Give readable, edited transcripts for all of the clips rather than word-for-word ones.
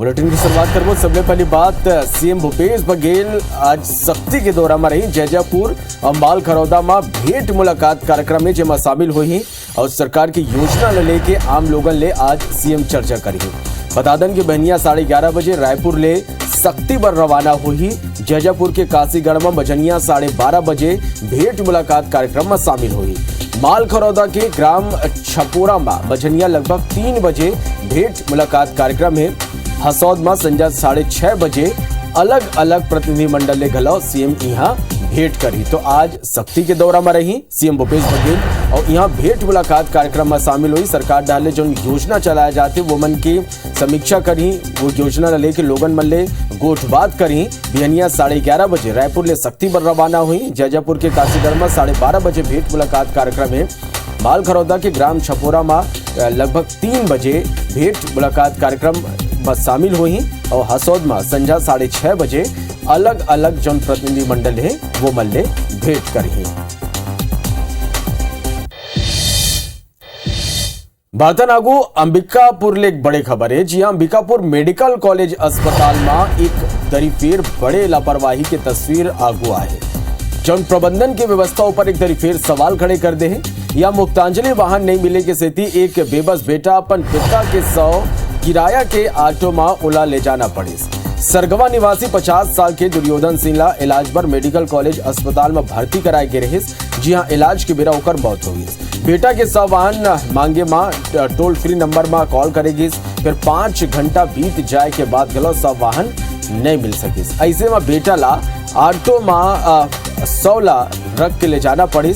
Bulletin की शुरुआत करबो। सबले पहली बात, सीएम भूपेश बघेल आज सख्ती के दौरा में रही जैजापुर और माल खरौदा में भेंट मुलाकात कार्यक्रम में जेमा शामिल हुई और सरकार की योजना लेके आम लोगन ले आज सीएम चर्चा करी। बता दें कि बहनिया 11:30 बजे रायपुर ले सख्ती पर रवाना हुई। जैजापुर के काशीगढ़ में बजनिया 12:30 बजे भेंट मुलाकात कार्यक्रम में शामिल हुई। माल खरौदा के ग्राम छपोरा में बजनिया लगभग 3 बजे भेंट मुलाकात कार्यक्रम में हसौद में संध्या 6:30 बजे अलग अलग प्रतिनिधिमंडल ले गलो सीएम यहाँ भेंट करी। तो आज सख्ती के दौरा में रही सीएम भूपेश बघेल और यहाँ भेंट मुलाकात कार्यक्रम में शामिल हुई। सरकार डाले जो योजना चलाया जाते वो मन की समीक्षा करी, वो योजना लेके लोगन मन ले गोठ बात करी। बिहनिया 11:30 बजे रायपुर ले सख्ती पर रवाना हुई। जैजापुर के काशीगढ़ में 12:30 बजे भेंट मुलाकात कार्यक्रम है। माल खरौदा के ग्राम छपोरा में लगभग 3 बजे भेंट मुलाकात कार्यक्रम में शामिल हुई और हसौद में संध्या 6:30 बजे अलग अलग जन प्रतिनिधि मंडल है वो मल्ले भेंट करी। बातन आगू अंबिकापुर ले एक बड़े खबर है। जी अंबिकापुर मेडिकल कॉलेज अस्पताल में एक दरीफेर बड़े लापरवाही की तस्वीर आगू आए। जन प्रबंधन की व्यवस्था पर एक दरीफेर सवाल खड़े कर दे हैं। या मुक्तांजलि वाहन नहीं मिले के सेती एक बेबस बेटा अपन पिता के 100 किराया के ऑटो में उला ले जाना पड़े। सरगवा निवासी 50 साल के दुर्योधन सिंह इलाज पर मेडिकल कॉलेज अस्पताल में भर्ती कराए गए रहे। जी हाँ, इलाज के बेरा होकर मौत हो गई। बेटा के 100 वाहन मांगे मां टोल फ्री नंबर में कॉल करेगी, फिर 5 घंटा बीत जाए के बाद गलो 100 वाहन नहीं मिल सके। ऐसे में बेटा ला ऑटो में 100 ला रख के ले जाना पड़ी।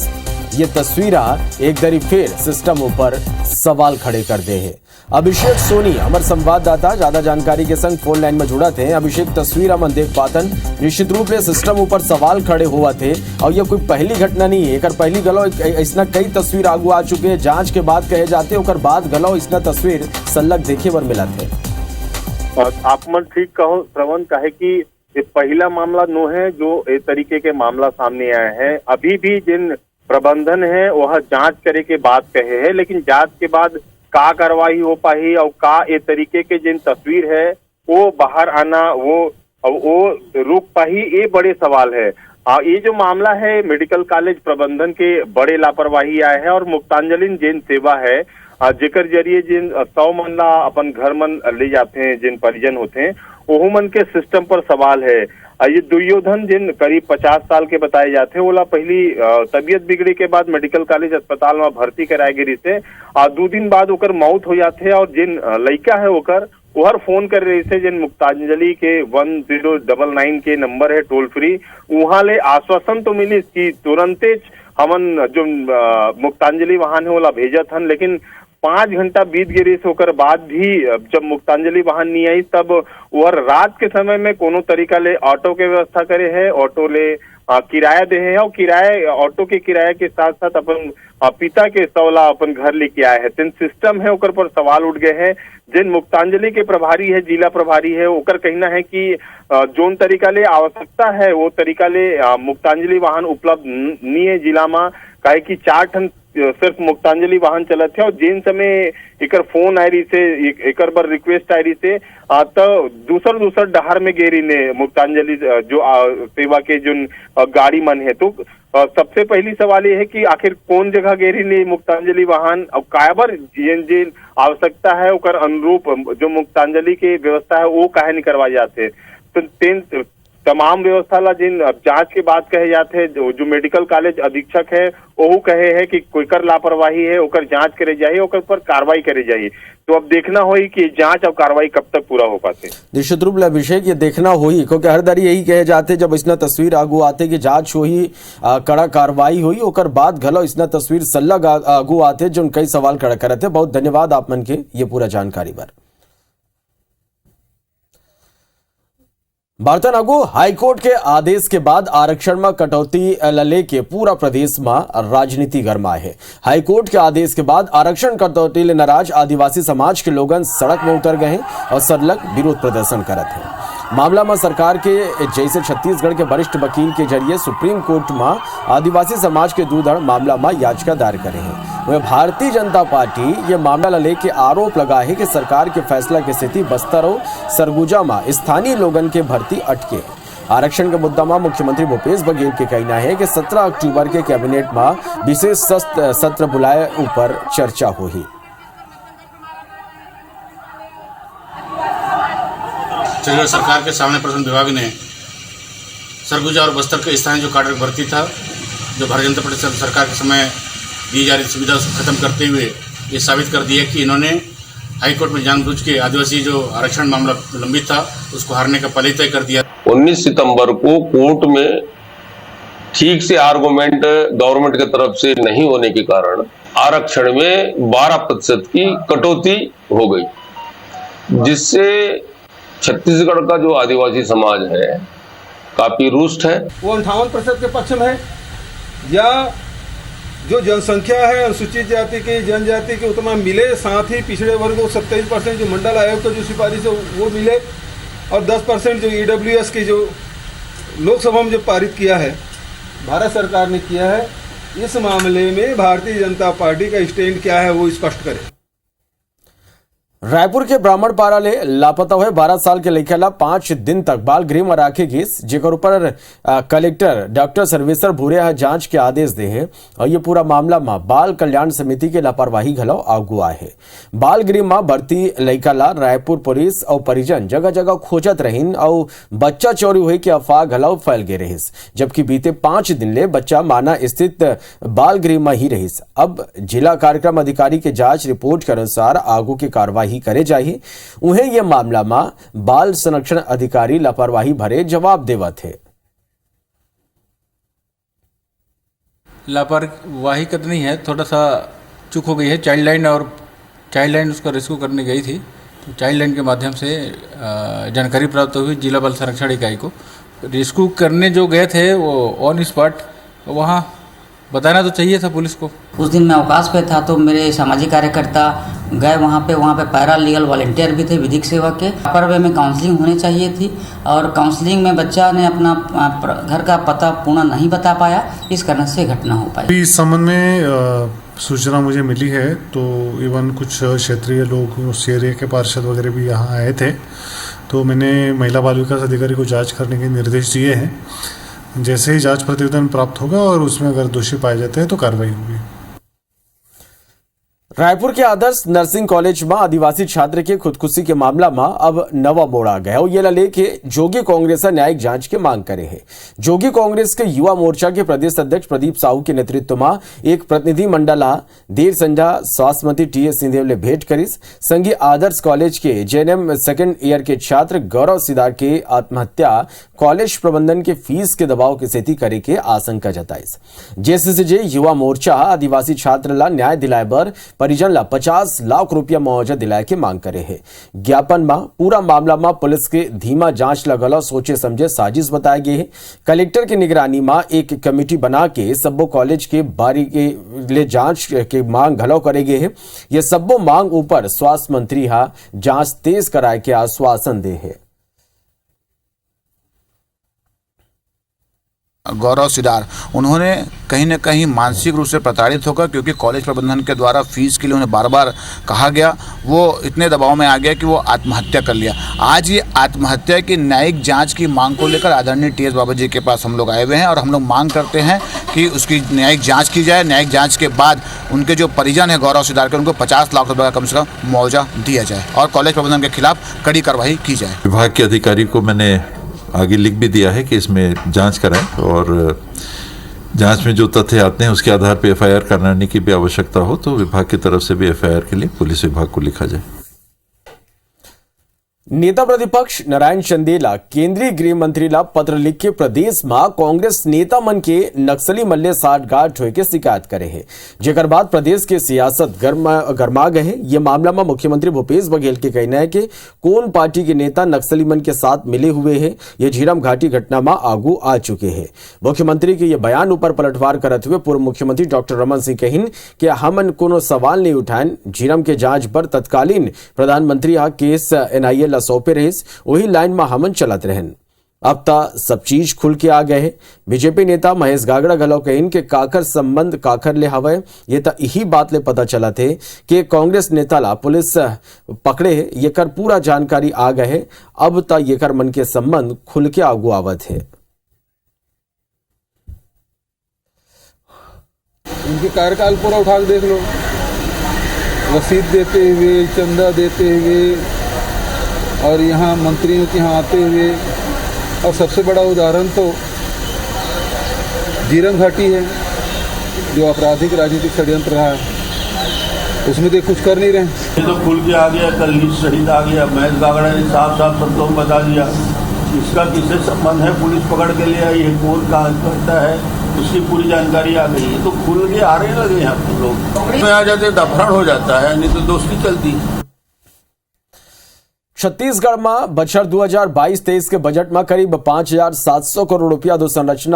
ये तस्वीर एक दरी फिर सिस्टम ऊपर सवाल खड़े कर दे है। अभिषेक सोनी हमारे संवाददाता ज्यादा जानकारी के संग फोन लाइन में जुड़ा थे। अभिषेक, तस्वीर हम देख पातन निश्चित रूप से सिस्टम ऊपर सवाल खड़े हुआ थे और ये कोई पहली घटना नहीं है। एक पहली गलो इसना कई तस्वीर आगू आ चुके हैं। जांच के बाद कहे जाते ओकर बाद गलो इसना तस्वीर सल्लग देखे बर मिला थे। आप मन ठीक कहो श्रवण, काहे कि ये पहला मामला नो है जो इस तरीके के मामला सामने आए हैं। अभी भी जिन प्रबंधन है वह जांच करे के बाद कहे है, लेकिन जांच के बाद का कार्रवाई हो पाई और का ये तरीके के जिन तस्वीर है वो बाहर आना वो रुक पाई, ये बड़े सवाल है। ये जो मामला है मेडिकल कॉलेज प्रबंधन के बड़े लापरवाही आए हैं और मुक्तांजलि जिन सेवा है जेकर जरिए जिन 100 मन ला अपन घर मन ले जाते हैं, जिन परिजन होते हैं ओहू मन के सिस्टम पर सवाल है। ये दुर्योधन जिन करीब 50 साल के बताए जाते हैं, ओला पहली तबीयत बिगड़ी के बाद मेडिकल कॉलेज अस्पताल में भर्ती कराए गई से 2 दिन बाद ओकर मौत हो जाते हैं और जिन लड़का है ओकर ओहर फोन कर रहे थे जिन मुक्तांजलि के 1099 के नंबर है टोल फ्री, वहां ले आश्वासन तो मिली कि तुरंत हमन जो मुक्तांजलि वाहन है ओला भेजत हन, लेकिन 5 घंटा बीत गए होकर बाद भी जब मुक्तांजलि वाहन नहीं आई तब वह रात के समय में कोनो तरीका ले ऑटो के व्यवस्था करे है, ऑटो ले किराया दे है और किराया ऑटो के किराया के साथ साथ अपन पिता के 100 ला अपन घर लेके आए है। तीन सिस्टम है ओकर पर सवाल उठ गए हैं। जिन मुक्तांजलि के प्रभारी है, जिला प्रभारी है, ओकर कहना है कि जोन तरीका ले आवश्यकता है वो तरीका ले मुक्तांजलि वाहन उपलब्ध नहीं है जिला में, काहे कि 4 टन सिर्फ मुक्तांजलि वाहन चलत है और जिन समय एकर फोन आई रही से एकर बर रिक्वेस्ट आई रही से तो दूसर डहर में गेरी ने मुक्तांजलि जो सेवा के जो गाड़ी मन है। तो सबसे पहली सवाल ये है कि आखिर कौन जगह गेरी ने मुक्तांजलि वाहन और कायबर जिन आवश्यकता है ओकर अनुरूप जो मुक्तांजलि की व्यवस्था है वो काहे नहीं करवाई जाते। तो तमाम व्यवस्था ला जिन जांच के बाद कहे जाते हैं जो मेडिकल कॉलेज अधीक्षक है वो कहे है कि कोई कर लापरवाही है ओकर जांच करे जाए, ओकर पर कार्रवाई करे जाए। तो अब देखना होई कि जांच और कार्रवाई कब तक पूरा हो पाते। निश्चित रूप से अभिषेक ये देखना होई, क्योंकि हर दारी यही कहे जाते जब इसना तस्वीर आगू आते कि जांच होई, कड़ा कार्रवाई हुई, ओकर बाद घलो इसना तस्वीर सल्लग आगू आते जो कई सवाल खड़ा करते। बहुत धन्यवाद आप मन के ये पूरा जानकारी पर। बर्तन आगू हाईकोर्ट के आदेश के बाद आरक्षण में कटौती लले के पूरा प्रदेश में राजनीति गरमाए है। हाईकोर्ट के आदेश के बाद आरक्षण कटौती ले नाराज आदिवासी समाज के लोगन सड़क में उतर गए हैं और सरलग विरोध प्रदर्शन करत हैं। मामला में सरकार के जैसे छत्तीसगढ़ के वरिष्ठ वकील के जरिए सुप्रीम कोर्ट में आदिवासी समाज के 2 धड़ मामला में याचिका दायर करे हैं। वह भारतीय जनता पार्टी ये मामला लेके आरोप लगा है कि सरकार के फैसला की स्थिति बस्तर और सरगुजा में स्थानीय लोगन के भर्ती अटके। आरक्षण के मुद्दा में मुख्यमंत्री भूपेश बघेल के कहना है कि 17 अक्टूबर के कैबिनेट में विशेष सत्र बुलाए ऊपर चर्चा हुई। छत्तीसगढ़ सरकार के सामने प्रशासन विभाग ने सरगुजा और बस्तर के स्थानीय जो काडर भर्ती था, जो भारतीय जनता पार्टी सरकार के समय दी जा रही सुविधा उसको खत्म करते हुए ये साबित कर दिया कि इन्होंने हाईकोर्ट में जानबूझ के आदिवासी जो आरक्षण मामला लंबित था उसको हारने का पहले तय कर दिया। 19 सितंबर को कोर्ट में ठीक से आर्गुमेंट गवर्नमेंट की तरफ से नहीं होने के कारण आरक्षण में 12% की कटौती हो गई, जिससे छत्तीसगढ़ का जो आदिवासी समाज है काफी रुष्ट है। वो 58% के पक्ष में है, या जो जनसंख्या है अनुसूचित जाति की जनजाति के उतना मिले, साथ ही पिछड़े वर्ग को 27% जो मंडल आयोग का जो सिफारिश है वो मिले, और 10% जो EWS की जो लोकसभा में जो पारित किया है भारत सरकार ने किया है। इस मामले में भारतीय जनता पार्टी का स्टैंड क्या है वो स्पष्ट करे। रायपुर के ब्राह्मण पारा ले लापता हुए 12 साल के लड़का ला 5 दिन तक बाल गृह में राखे गई, जेकर ऊपर कलेक्टर डॉक्टर सर्वेश्वर भूरे जांच के आदेश दे है और ये पूरा मामला में बाल कल्याण समिति के लापरवाही घलो आगुआ है। बाल गृह में भर्ती लड़का ला रायपुर पुलिस और परिजन जगह जगह खोजत रहीन और बच्चा चोरी हुए की अफवाह घलो फैल गए रहिस, जबकि बीते 5 दिन ले बच्चा माना स्थित बाल गृह में ही रहिस। अब जिला कार्यक्रम अधिकारी के जांच रिपोर्ट के अनुसार आगू की कार्रवाई करे जाही। उन्हें यह मामला में बाल संरक्षण अधिकारी लापरवाही भरे जवाब देवत है। लापरवाही कितनी है, थोड़ा सा चूक हो गई है। चाइल्ड लाइन उसका रेस्क्यू करने गई थी, तो चाइल्ड लाइन के माध्यम से जानकारी प्राप्त हुई जिला बाल संरक्षण इकाई को। रेस्क्यू करने जो गए थे वो ऑन स्पॉट वहाँ बताना तो चाहिए था पुलिस को। उस दिन मैं अवकाश पे था, तो मेरे सामाजिक कार्यकर्ता गए वहाँ पे पैरा लीगल वॉलंटियर भी थे विधिक सेवा के। पर वे में काउंसलिंग होनी चाहिए थी, और काउंसलिंग में बच्चा ने अपना घर का पता पूर्ण नहीं बता पाया, इस कारण से घटना हो पाई। इस संबंध में सूचना मुझे मिली है, तो इवन कुछ क्षेत्रीय लोग उस एरिया के पार्षद वगैरह भी यहाँ आए थे, तो मैंने महिला बाल विकास अधिकारी को जाँच करने के निर्देश दिए हैं। जैसे ही जांच प्रतिवेदन प्राप्त होगा और उसमें अगर दोषी पाए जाते हैं तो कार्रवाई होगी। रायपुर के आदर्श नर्सिंग कॉलेज में आदिवासी छात्र के खुदकुशी के मामला में अब नवा मोड़ आ गया और ये लेके जोगी कांग्रेस न्यायिक जांच की मांग करे है। जोगी कांग्रेस के युवा मोर्चा के प्रदेश अध्यक्ष प्रदीप साहू के नेतृत्व में एक प्रतिनिधि मंडल देर संझा स्वास्थ्य मंत्री TS सिंहदेव ने भेंट करीस। संघी आदर्श कॉलेज के JNM सेकेंड ईयर के छात्र गौरव सिदार के आत्महत्या कॉलेज प्रबंधन के फीस के दबाव की स्थिति करे के आशंका जताइस। JCCJ युवा मोर्चा आदिवासी छात्र ला न्याय दिलाए बर परिजन ला 50 लाख रुपया मुआवजा दिलाए के मांग करे है। ज्ञापन में पूरा मामला में पुलिस के धीमा जांच लगल सोचे समझे साजिश बताए गए है। कलेक्टर की निगरानी में एक कमेटी बना के सब्बो कॉलेज के बारी के ले जांच के मांग घलो करे गए है। ये सब्बो मांग ऊपर स्वास्थ्य मंत्री जांच तेज कराए के आश्वासन दे है। गौरव सिदार उन्होंने कहीं न कहीं मानसिक रूप से प्रताड़ित होकर, क्योंकि कॉलेज प्रबंधन के द्वारा फीस के लिए उन्हें बार बार कहा गया, वो इतने दबाव में आ गया कि वो आत्महत्या कर लिया। आज ये आत्महत्या की न्यायिक जांच की मांग को लेकर आदरणीय TS बाबा जी के पास हम लोग आए हुए हैं और हम लोग मांग करते हैं कि उसकी न्यायिक जाँच की जाए। न्यायिक जाँच के बाद उनके जो परिजन है गौरव सिदार के, उनको 50 लाख रुपये का कम से कम मुआवजा दिया जाए और कॉलेज प्रबंधन के खिलाफ कड़ी कार्रवाई की जाए। विभाग के अधिकारी को मैंने आगे लिख भी दिया है कि इसमें जांच कराएं और जांच में जो तथ्य आते हैं उसके आधार पर FIR कराने की भी आवश्यकता हो तो विभाग की तरफ से भी FIR के लिए पुलिस विभाग को लिखा जाए। नेता प्रतिपक्ष नारायण चंदेला केंद्रीय गृह मंत्री ला पत्र लिख के प्रदेश में कांग्रेस नेता मन के नक्सली मल्ले साठगांठ होए के शिकायत करे है, जेकर बाद प्रदेश के सियासत गरमा गए है। ये मामला में मुख्यमंत्री भूपेश बघेल के कहना है कि कौन पार्टी के नेता नक्सली मन के साथ मिले हुए हैं, ये झीरम घाटी घटना में आगू आ चुके हैं। मुख्यमंत्री के ये बयान ऊपर पलटवार करते हुए पूर्व मुख्यमंत्री डॉक्टर रमन सिंह कहिन कि हमन कोनो सवाल नहीं उठाएं, झीरम के जांच पर तत्कालीन प्रधानमंत्री केस NIA सौंपे रहिस, वही लाइन में हमन चलत रहन। अब ता सब चीज खुल के आ गए है। बीजेपी नेता महेश गागड़ा घलो कहीन के काकर संबंध काकर ले हवे, ये ता यही बात ले पता चला थे कि कांग्रेस नेता ला पुलिस पकड़े है, ये कर पूरा जानकारी आ गए है। अब ता ये कर मन के संबंध खुल के आगू आवत है। उनके कार्यकाल पूरा उठा के देख लो, रसीद देते हुए, चंदा देते हुए और यहाँ मंत्रियों के यहाँ आते हुए। और सबसे बड़ा उदाहरण तो जीरंग घाटी है, जो आपराधिक राजनीतिक षड्यंत्र रहा है, उसमें तो कुछ कर नहीं रहे। ये तो खुल के आ गया, कल ही शहीद आ गया। महेश गागड़ा ने साफ साफ शब्दों में बता दिया इसका किससे संबंध है, पुलिस पकड़ के ले आई है, कौन कहाँ करता है, उसकी पूरी जानकारी आ गई है। तो खुल के आ रहे लगे यहाँ पे लोग, आ जाते दफड़न हो जाता है, नहीं तो दोस्ती चलती है। छत्तीसगढ़ में बछर 2022-23 के बजट में करीब 5,700 करोड़ रुपया दो संरक्षण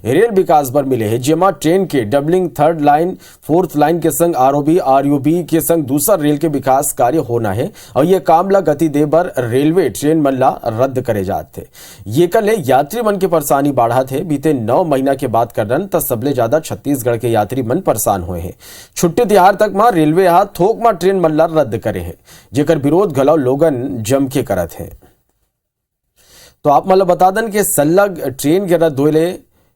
रेल विकास बर मिले हैं, जेमा ट्रेन के doubling, third line, fourth line के संग आरओबी, आरयूबी के संग दूसरा रेल के विकास कार्य होना है। और ये काम ला गति दे बर रेलवे ट्रेन मन ला रद्द करे जाते। ये कल यात्री मन के परेशानी बढ़ा थे। बीते 9 महीना के बात कर रन तब सबले ज्यादा छत्तीसगढ़ के यात्री मन परेशान हुए हैं। छुट्टी तिहार तक में रेलवे यहाँ थोक में ट्रेन मन ला रद्द करे है, जेकर विरोध घलाव लोगन जम के करत है। तो आप मतलब बता दें कि सल्लग ट्रेन के रद्द होले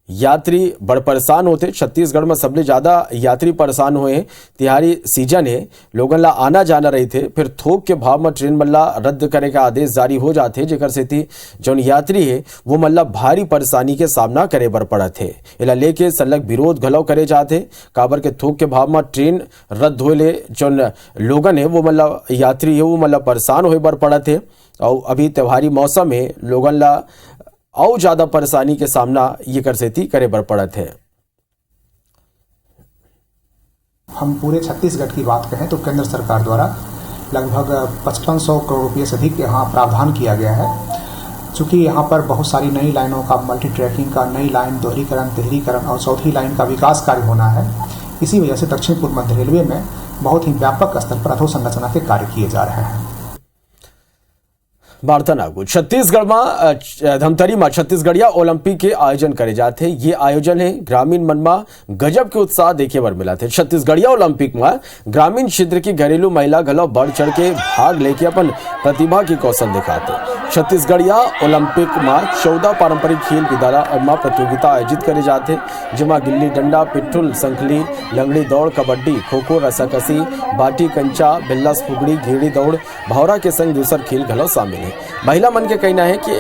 यात्री बड़ परेशान होते। छत्तीसगढ़ में सबले ज्यादा यात्री परेशान हुए हैं। तिहारी सीजन है, लोगन ला आना जाना रही थे, फिर थोक के भाव में ट्रेन मल्ला रद्द करे का आदेश जारी हो जाते, जेकर सेती जौन यात्री है वो मल्ला भारी परेशानी के सामना करे बर पड़त है। इला लेके सल्लग विरोध घलो करे जाते। काबर के थोक के भाव में ट्रेन रद्द होले जौन लोगन है वो मल्ला यात्री है वो मल्ला परेशान होए बर पड़त है। और अभी त्योहारी मौसम में लोगन ला और ज्यादा परेशानी के सामना ये कर सेती करे बर पड़त है। हम पूरे छत्तीसगढ़ की बात करें तो केंद्र सरकार द्वारा लगभग 5500 करोड़ रुपये से अधिक यहाँ प्रावधान किया गया है। चूँकि यहाँ पर बहुत सारी नई लाइनों का मल्टी ट्रैकिंग का, नई लाइन दोहरीकरण, तिहरीकरण और चौथी लाइन का विकास कार्य होना है। इसी वजह से दक्षिण पूर्व मध्य रेलवे में बहुत ही व्यापक स्तर पर अधोसंरचना के कार्य किए जा रहे हैं। वार्तानागु छत्तीसगढ़ में धमतरी में छत्तीसगढ़िया ओलंपिक के आयोजन करे जाते। ये आयोजन है ग्रामीण मन में गजब के उत्साह देखे बर मिला थे। छत्तीसगढ़िया ओलंपिक में ग्रामीण क्षेत्र की घरेलू महिला घलो बढ़ चढ़ के भाग लेके अपन प्रतिभा की कौशल दिखाते। छत्तीसगढ़िया ओलंपिक में 14 पारंपरिक खेल विद्यालय में प्रतियोगिता आयोजित करे जाते, जिसमें गिल्ली डंडा, पिट्ठुल, संखली, लंगड़ी दौड़, कबड्डी, खो खो, रस्साकसी, बाटी कंचा, बिल्ला फुगड़ी, घेड़ी दौड़, भौरा के संग दूसर खेल घलो शामिल है। महिला मन के कहना है कि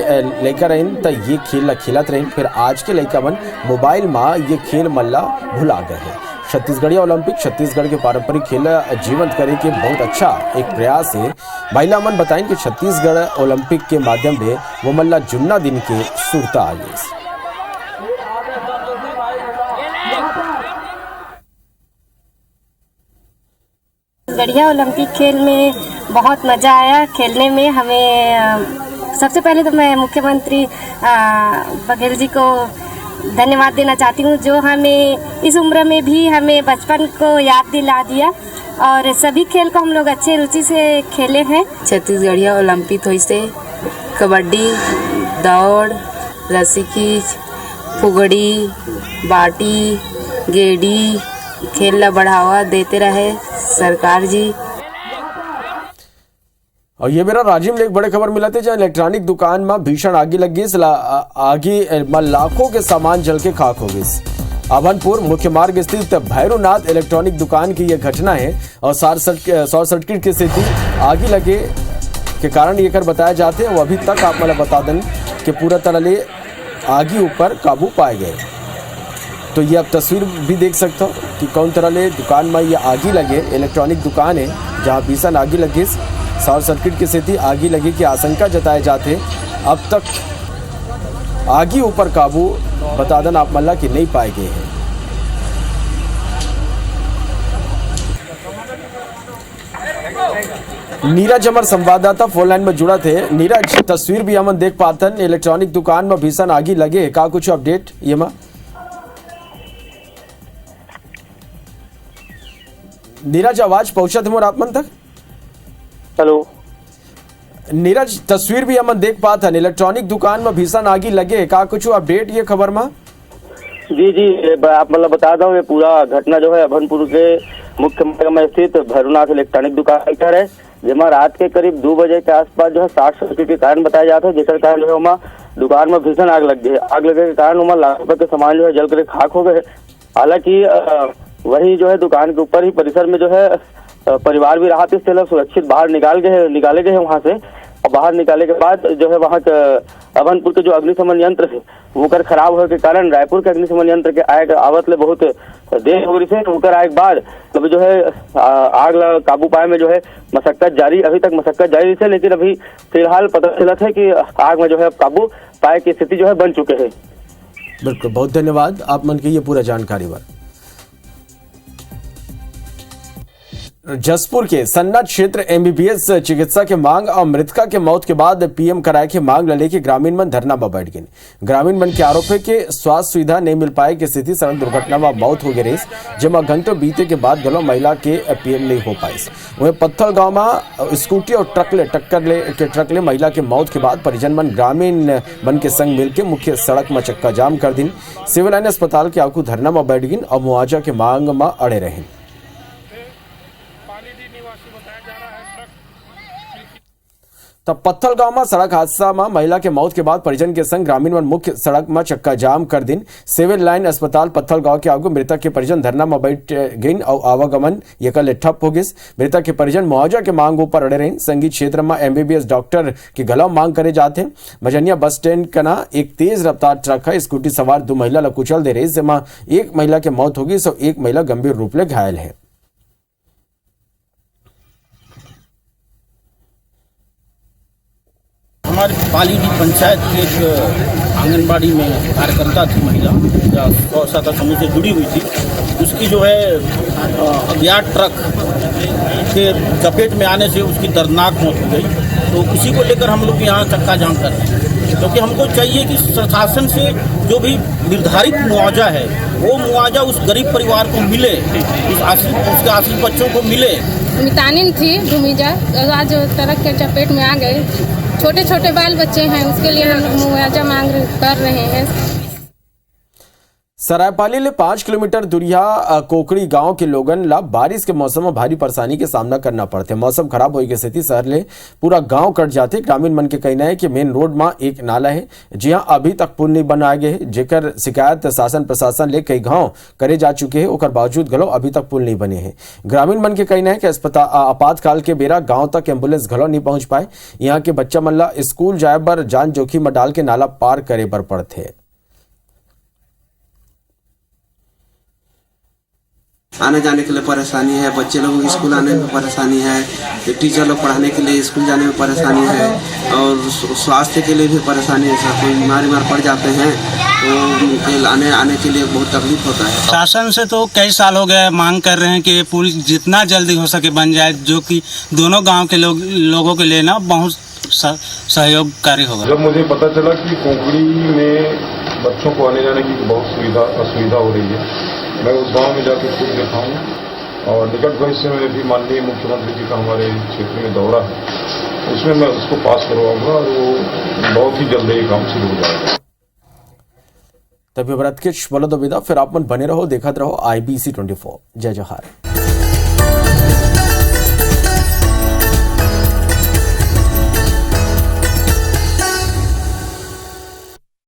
लड़का रहन तो ये खेल ला खेलत रहन, फिर आज के लड़का मन मोबाइल में ये खेल मल्ला भुला गए हैं। छत्तीसगढ़िया ओलंपिक छत्तीसगढ़ के पारंपरिक खेल जीवंत करे के बहुत अच्छा एक प्रयास है। महिला मन बताएं कि छत्तीसगढ़ ओलंपिक के माध्यम से वो मल्ला जुन्ना दिन के सुरता आ गए। छत्तीसगढ़िया ओलंपिक खेल में बहुत मज़ा आया खेलने में। हमें सबसे पहले तो मैं मुख्यमंत्री बघेल जी को धन्यवाद देना चाहती हूँ, जो हमें इस उम्र में भी हमें बचपन को याद दिला दिया और सभी खेल को हम लोग अच्छे रुचि से खेले हैं। छत्तीसगढ़िया ओलंपिक हुई से कबड्डी, दौड़, रस्सी खींच, फुगड़ी, बाटी, गेड़ी खेल ला बढ़ावा देते रहे सरकार जी। और ये मेरा राजीव में एक बड़े खबर मिला थे, जहाँ इलेक्ट्रॉनिक दुकान में भीषण आगी लग गई। आगी में लाखों के सामान जल के खाक हो गई। अभनपुर मुख्य मार्ग स्थित भैरवनाथ इलेक्ट्रॉनिक दुकान की यह घटना है और शॉर्ट सर्किट की स्थिति आगी लगे के कारण ये कर बताया जाते हैं। वो अभी तक आप मतलब बता दें कि पूरा तरह आगी ऊपर काबू पाए गए। तो ये आप तस्वीर भी देख सकते हो कि कौन तरह ले दुकान में ये आगी लगे। इलेक्ट्रॉनिक दुकान है जहाँ भीषण आगी लगी, शॉर्ट सर्किट की स्थिति आगी लगी की आशंका जताए जाते। अब तक आगी ऊपर काबू बता दें आप मल्ला कि नहीं पाए गए हैं। नीरज हमारे संवाददाता फोन लाइन में जुड़ा थे। नीरज, तस्वीर भी हम देख पाते हैं, इलेक्ट्रॉनिक दुकान में भीषण आगी लगे, का कुछ अपडेट ये में? नीरज, आवाज पहुंचा थे मोर आप मन तक? हेलो नीरज, तस्वीर भी हम देख पाते हैं इलेक्ट्रॉनिक दुकान में भीषण आगी लगे, का कुछ अपडेट ये खबर में? जी, आप मतलब बता दो, ये पूरा घटना जो है अभनपुर के मुख्य मार्ग में स्थित भैरवनाथ इलेक्ट्रॉनिक दुकान का है, जिसमें रात के करीब 2 बजे के आसपास जो है शॉर्ट सर्किट के कारण बताया जाता है, जिसके कारण जो है वहाँ दुकान में भीषण आग लग गई। आग लगने के कारण वहाँ लाखों रुपए के सामान जो है जल कर खाक हो गए। हालांकि वही जो है दुकान के ऊपर ही परिसर में जो है परिवार भी रहा, इससे सुरक्षित बाहर निकाले गए वहाँ से। और बाहर निकाले के बाद जो है वहाँ अभनपुर के जो अग्निशमन यंत्र है वो कर खराब होने के कारण रायपुर के अग्निशमन यंत्र के आवत ले बहुत देर हो रही है। होकर आए के बाद तब जो है आग काबू पाए में जो है मशक्कत जारी, अभी तक मशक्कत जारी है, लेकिन अभी फिलहाल पता चला है कि आग में जो है काबू पाए की स्थिति जो है बन चुके हैं। बिल्कुल, बहुत धन्यवाद आप मन की ये पूरा जानकारी पर। जसपुर के सन्ना क्षेत्र एमबीबीएस चिकित्सा के मांग और मृतका के मौत के बाद पीएम कराए के मांग लेके ग्रामीण मन धरना में बैठ गए। ग्रामीण मन के आरोप है कि स्वास्थ्य सुविधा नहीं मिल पाए की स्थिति, सड़क दुर्घटना में मौत हो गई, जमा घंटों बीते के बाद गलो महिला के पीएम नहीं हो पाई। वहीं पत्थल गांव में स्कूटी और ट्रक ले महिला के मौत के बाद परिजन मन ग्रामीण मन के संग मिलकर मुख्य सड़क में चक्का जाम कर दिन, सिविल लाइन अस्पताल के आगू धरना में बैठ गई और मुआवजा के मांग में अड़े रहे। तब पत्थल गांव में सड़क हादसा में महिला के मौत के बाद परिजन के संग ग्रामीण वन मुख्य सड़क में चक्का जाम कर दिन, सिविल लाइन अस्पताल पत्थल गांव के आगू मृतक के परिजन धरना में बैठ गई और आवागमन ये कल ठप हो गई। मृतक के परिजन मुआवजा के मांग पर अड़े रहे। संगीत क्षेत्र में एमबीबीएस डॉक्टर के गला मांग करे जाते। मजनिया बस स्टैंड का ना एक तेज रफ्तार ट्रक है स्कूटी सवार 2 महिला कुचल दे रही, जिसमें एक महिला की मौत हो गई तो एक महिला गंभीर रूप से घायल है। हमारी पालीडी पंचायत की एक आंगनबाड़ी में कार्यकर्ता थी महिला, या सहायता समूह से जुड़ी हुई थी। उसकी जो है अज्ञात ट्रक के चपेट में आने से उसकी दर्दनाक मौत हो गई। तो उसी को लेकर हम लोग यहाँ चक्का जाम कर रहे हैं, क्योंकि हमको चाहिए कि शासन से जो भी निर्धारित मुआवजा है वो मुआवजा उस गरीब परिवार को मिले, उसके आश्रित बच्चों को मिले। मितानिन थी भूमिजा, आज ट्रक के चपेट में आ गए। छोटे छोटे बाल बच्चे हैं, उसके लिए हम लोग मुआवजा मांग कर रहे हैं। सरायपाली ले 5 किलोमीटर दूरिया कोकड़ी गांव के लोगन ला बारिश के मौसम में भारी परेशानी के सामना करना पड़ते। मौसम खराब होने की स्थिति शहर ले पूरा गांव कट जाते। ग्रामीण मन के कहना है कि मेन रोड में एक नाला है जहां अभी तक पुल नहीं बनाए गए है, जेकर शिकायत शासन प्रशासन ले कई गांव करे जा चुके हैं, ओकर बावजूद घलो अभी तक पुल नहीं बने हैं। ग्रामीण मन के कहना है कि आपातकाल के बेरा गाँव तक एम्बुलेंस घलो नहीं पहुंच पाए। यहाँ के बच्चा मन ला स्कूल जाए बर जान जोखिम में डाल के नाला पार करे बर पड़ते। आने जाने के लिए परेशानी है, बच्चे लोगों को स्कूल आने में परेशानी है, टीचर लोग पढ़ाने के लिए स्कूल जाने में परेशानी है, और स्वास्थ्य के लिए भी परेशानी है। सर कोई बीमार पड़ जाते हैं तो आने के लिए बहुत तकलीफ होता है। शासन से तो कई साल हो गए मांग कर रहे हैं कि पुल जितना जल्दी हो सके बन जाए, जो कि दोनों गाँव के लोगों के लिए ना बहुत सहयोगकारी होगा। जब मुझे पता चला कि कोकड़ी में बच्चों को आने जाने की बहुत असुविधा हो रही है, मैं उस गांव में जाकर खुद देखा हूँ, और निकट भविष्य में भी माननीय मुख्यमंत्री जी का हमारे क्षेत्र में दौरा है, उसमें मैं उसको पास करवाऊंगा और वो बहुत ही जल्द ये काम शुरू हो जाएगा। तभी व्रत के बोलो तो विदा, फिर आप मन बने रहो, देखते रहो IBC 24। जय जोहार।